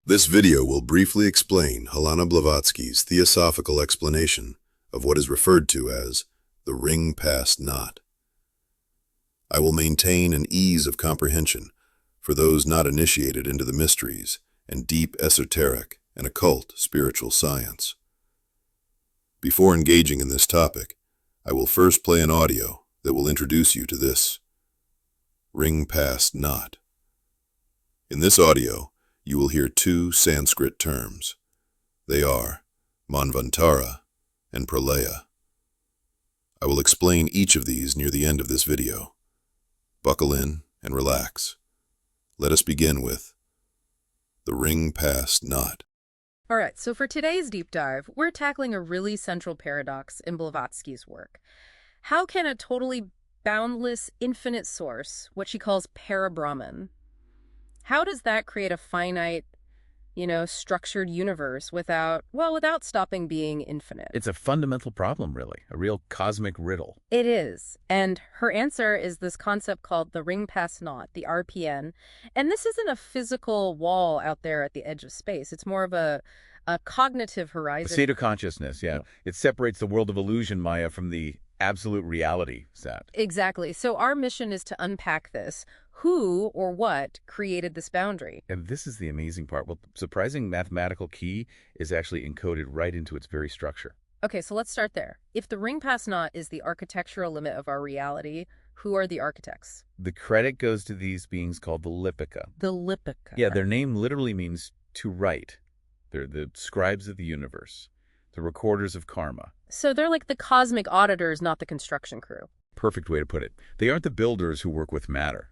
This video will briefly explain Helena Blavatsky's theosophical explanation of what is referred to as the ring past not. I will maintain an ease of comprehension for those not initiated into the mysteries and deep esoteric and occult spiritual science. Before engaging in this topic, I will first play an audio that will introduce you to this ring past not. In this audio, you will hear two Sanskrit terms. They are Manvantara and Pralaya. I will explain each of these near the end of this video. Buckle in and relax. Let us begin with the ring past not. All right, so for today's deep dive, we're tackling a really central paradox in Blavatsky's work. How can a totally boundless, infinite source, what she calls para-Brahman, how does that create a finite, structured universe without stopping being infinite? It's a fundamental problem, really, a real cosmic riddle. It is. And her answer is this concept called the ring past naught, the RPN. And this isn't a physical wall out there at the edge of space. It's more of a cognitive horizon. A state of consciousness, yeah. It separates the world of illusion, Maya, from the absolute reality, Sat. Exactly. So our mission is to unpack this. Who or what created this boundary? And this is the amazing part. Well, the surprising mathematical key is actually encoded right into its very structure. Okay, so let's start there. If the ring past naught is the architectural limit of our reality, who are the architects? The credit goes to these beings called the Lipika. The Lipika. Yeah, their name literally means to write. They're the scribes of the universe, the recorders of karma. So they're like the cosmic auditors, not the construction crew. Perfect way to put it. They aren't the builders who work with matter.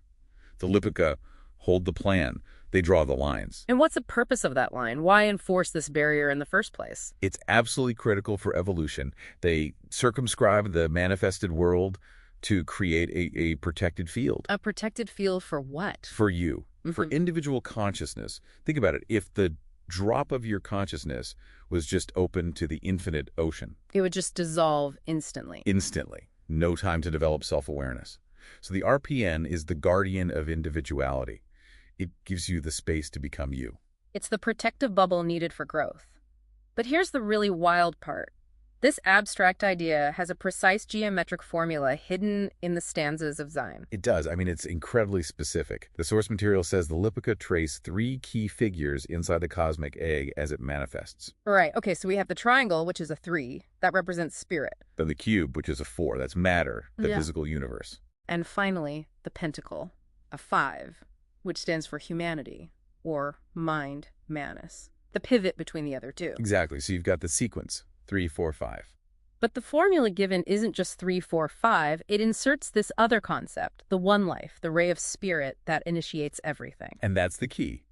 The Lipika hold the plan. They draw the lines. And what's the purpose of that line? Why enforce this barrier in the first place? It's absolutely critical for evolution. They circumscribe the manifested world to create a protected field. A protected field for what? For you. For individual consciousness. Think about it. If the drop of your consciousness was just open to the infinite ocean, it would just dissolve instantly. Instantly. No time to develop self-awareness. So the RPN is the guardian of individuality. It gives you the space to become you. It's the protective bubble needed for growth. But here's the really wild part. This abstract idea has a precise geometric formula hidden in the stanzas of Zyme. It does. I mean, it's incredibly specific. The source material says the Lipika trace 3 key figures inside the cosmic egg as it manifests. Right. Okay, so we have the triangle, which is a 3. That represents spirit. Then the cube, which is a 4. That's matter, the physical universe. And finally, the pentacle, a 5, which stands for humanity, or mind, manus, the pivot between the other two. Exactly. So you've got the sequence, 3, 4, 5. But the formula given isn't just 3, 4, 5. It inserts this other concept, the one life, the ray of spirit that initiates everything. And that's the key.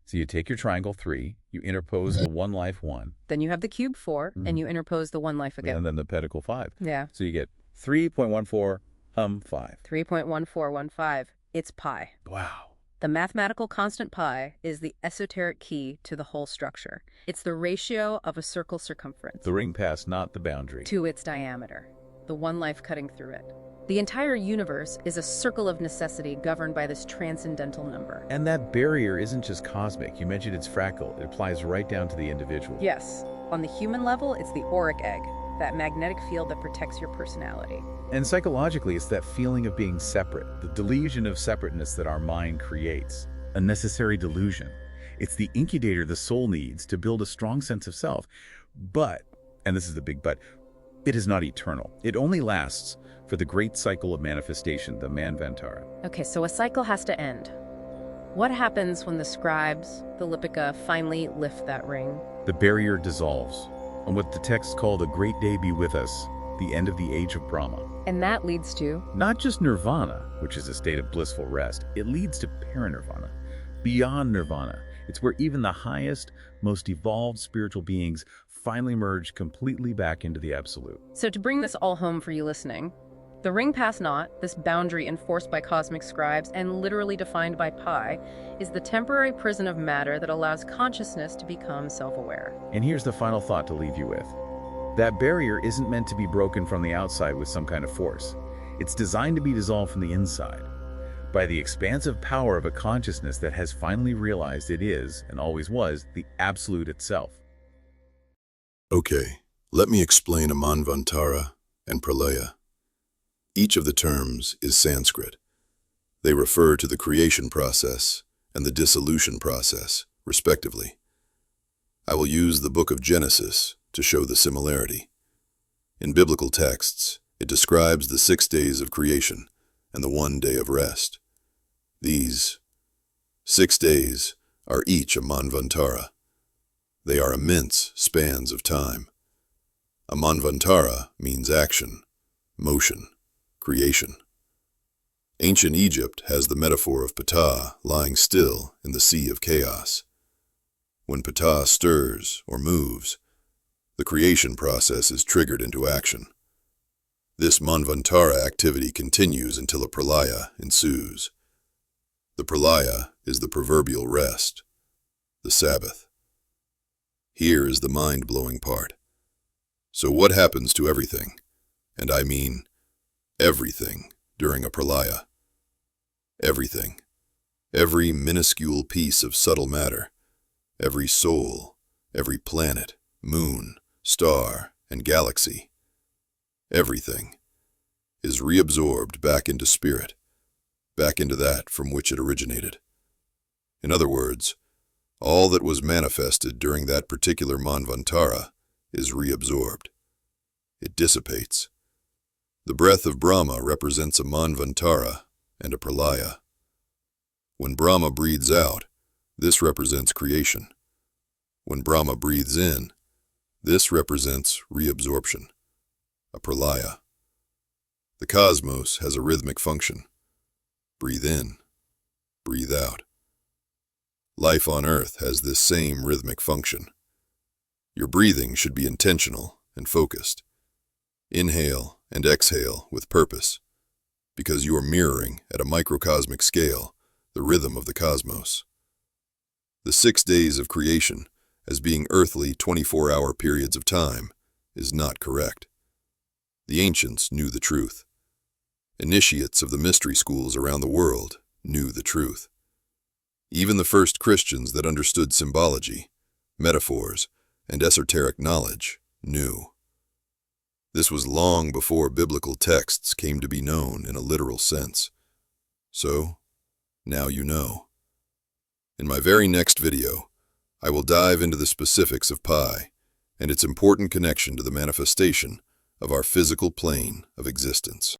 So you take your triangle 3, you interpose the one life 1. Then you have the cube 4, and you interpose the one life again. And then the pentacle 5. Yeah. So you get 3.14 5. 3.1415. It's pi. Wow. The mathematical constant pi is the esoteric key to the whole structure. It's the ratio of a circle circumference. The ring past not the boundary. To its diameter. The one life cutting through it. The entire universe is a circle of necessity governed by this transcendental number. And that barrier isn't just cosmic. You mentioned it's fractal. It applies right down to the individual. Yes. On the human level, it's the auric egg, that magnetic field that protects your personality. And psychologically, it's that feeling of being separate, the delusion of separateness that our mind creates. A necessary delusion. It's the incubator the soul needs to build a strong sense of self. But, and this is the big but, it is not eternal. It only lasts for the great cycle of manifestation, the Manvantara. Okay, so a cycle has to end. What happens when the scribes, the Lipika, finally lift that ring? The barrier dissolves. On what the texts call the great day be with us, the end of the age of Brahma. And that leads to? Not just nirvana, which is a state of blissful rest. It leads to parinirvana, beyond nirvana. It's where even the highest, most evolved spiritual beings finally merge completely back into the absolute. So to bring this all home for you listening, the ring past naught, this boundary enforced by cosmic scribes and literally defined by pi, is the temporary prison of matter that allows consciousness to become self-aware. And here's the final thought to leave you with. That barrier isn't meant to be broken from the outside with some kind of force. It's designed to be dissolved from the inside. by the expansive power of a consciousness that has finally realized it is, and always was, the Absolute itself. Okay, let me explain Amanvantara and Pralaya. Each of the terms is Sanskrit. They refer to the creation process and the dissolution process, respectively. I will use the book of Genesis to show the similarity. In biblical texts, it describes the 6 days of creation and the 1 day of rest. These 6 days are each a Manvantara. They are immense spans of time. A Manvantara means action, motion, creation. Ancient Egypt has the metaphor of Ptah lying still in the sea of chaos. When Ptah stirs or moves, the creation process is triggered into action. This Manvantara activity continues until a Pralaya ensues. The Pralaya is the proverbial rest, the Sabbath. Here is the mind-blowing part. So what happens to everything, and I mean everything, during a Pralaya? Everything. Every minuscule piece of subtle matter, every soul, every planet, moon, star, and galaxy, everything is reabsorbed back into spirit, back into that from which it originated. In other words, all that was manifested during that particular Manvantara is reabsorbed. It dissipates. The breath of Brahma represents a Manvantara and a Pralaya. When Brahma breathes out, this represents creation. When Brahma breathes in, this represents reabsorption, a Pralaya. The cosmos has a rhythmic function. Breathe in, breathe out. Life on Earth has this same rhythmic function. Your breathing should be intentional and focused. Inhale and exhale with purpose, because you are mirroring at a microcosmic scale the rhythm of the cosmos. The 6 days of creation, as being earthly 24-hour periods of time, is not correct. The ancients knew the truth. Initiates of the mystery schools around the world knew the truth. Even the first Christians that understood symbology, metaphors, and esoteric knowledge knew. This was long before biblical texts came to be known in a literal sense. So, now you know. In my very next video, I will dive into the specifics of Pi and its important connection to the manifestation of our physical plane of existence.